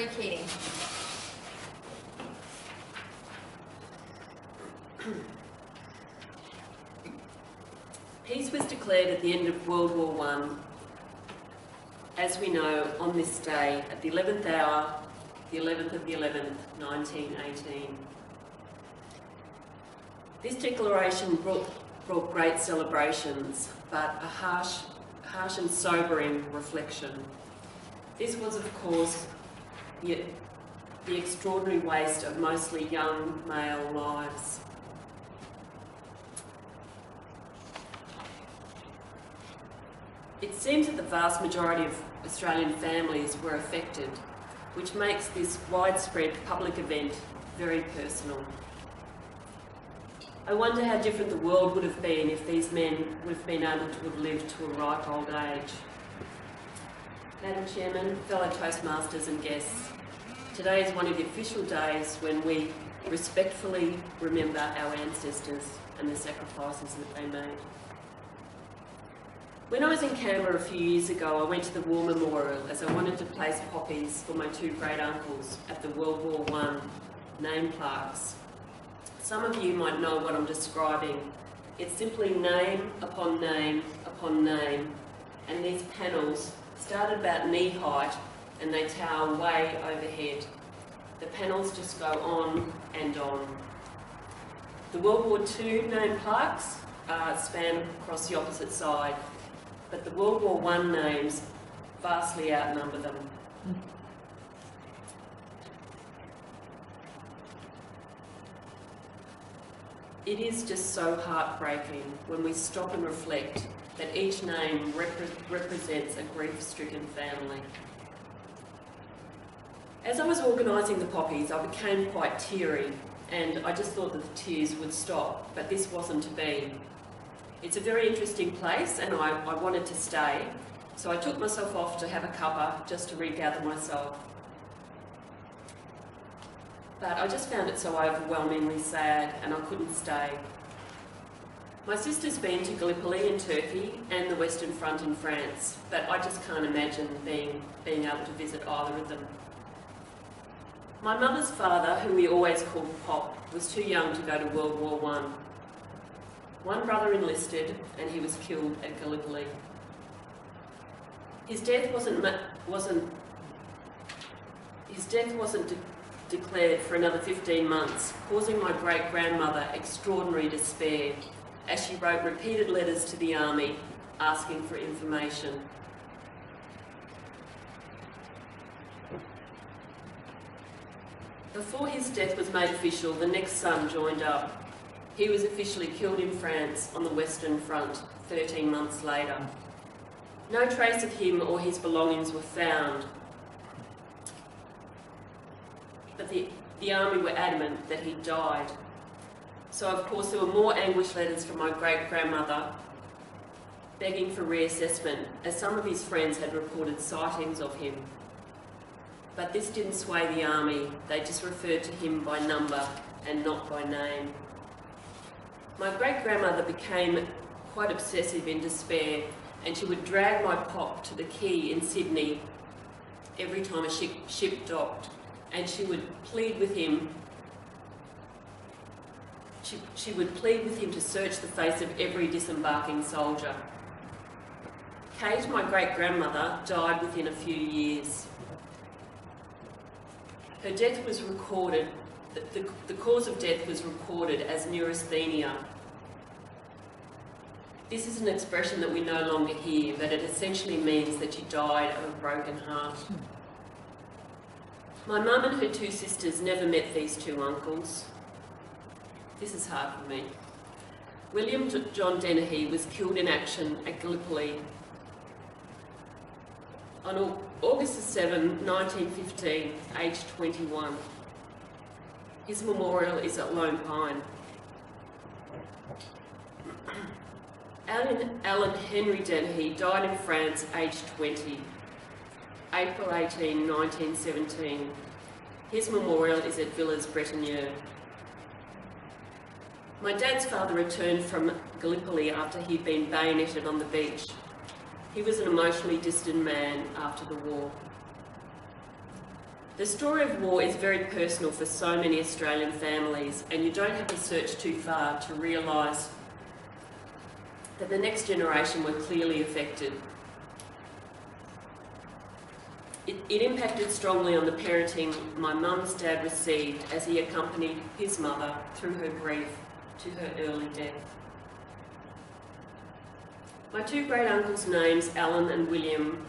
Maree Keating. Peace was declared at the end of World War I, as we know, on this day, at the 11th hour, the 11th of the 11th, 1918. This declaration brought great celebrations, but a harsh and sobering reflection. This was, of course, the extraordinary waste of mostly young male lives. It seems that the vast majority of Australian families were affected, which makes this widespread public event very personal. I wonder how different the world would have been if these men would have been able to have lived to a ripe old age. Madam Chairman, fellow Toastmasters and guests, today is one of the official days when we respectfully remember our ancestors and the sacrifices that they made. When I was in Canberra a few years ago, I went to the War Memorial as I wanted to place poppies for my two great uncles at the World War I name plaques. Some of you might know what I'm describing. It's simply name upon name upon name, and these panels start at about knee height and they tower way overhead. The panels just go on and on. The World War II name plaques span across the opposite side, but the World War I names vastly outnumber them. It is just so heartbreaking when we stop and reflect that each name represents a grief-stricken family. As I was organising the poppies, I became quite teary, and I just thought that the tears would stop, but this wasn't to be. It's a very interesting place, and I wanted to stay, so I took myself off to have a cuppa just to regather myself. But I just found it so overwhelmingly sad, and I couldn't stay. My sister's been to Gallipoli in Turkey and the Western Front in France, but I just can't imagine being able to visit either of them. My mother's father, who we always called Pop, was too young to go to World War I. One brother enlisted, and he was killed at Gallipoli. His death wasn't declared for another 15 months, causing my great-grandmother extraordinary despair as she wrote repeated letters to the army asking for information. Before his death was made official, the next son joined up. He was officially killed in France on the Western Front 13 months later. No trace of him or his belongings were found, but the army were adamant that he died. So of course there were more anguished letters from my great-grandmother begging for reassessment, as some of his friends had reported sightings of him. But this didn't sway the army, they just referred to him by number and not by name. My great-grandmother became quite obsessive in despair, and she would drag my Pop to the quay in Sydney every time a ship docked, and she would plead with him. She would plead with him to search the face of every disembarking soldier. Kate, my great-grandmother, died within a few years. Her death was recorded, the cause of death was recorded as neurasthenia. This is an expression that we no longer hear, but it essentially means that she died of a broken heart. My mum and her two sisters never met these two uncles. This is hard for me. William John Dennehy was killed in action at Gallipoli on August 7, 1915, aged 21. His memorial is at Lone Pine. Alan Henry Dennehy died in France, aged 20, April 18, 1917. His memorial is at Villers-Bretonneux. My dad's father returned from Gallipoli after he'd been bayoneted on the beach. He was an emotionally distant man after the war. The story of war is very personal for so many Australian families, and you don't have to search too far to realise that the next generation were clearly affected. It impacted strongly on the parenting my mum's dad received as he accompanied his mother through her grief to her early death. My two great uncles' names, Alan and William,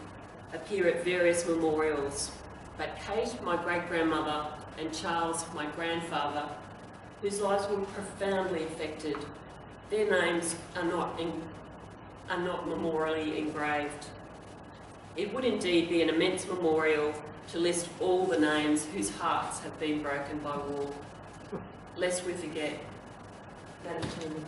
appear at various memorials, but Kate, my great-grandmother, and Charles, my grandfather, whose lives were profoundly affected, their names are not memorially engraved. It would indeed be an immense memorial to list all the names whose hearts have been broken by war, lest we forget that eternity.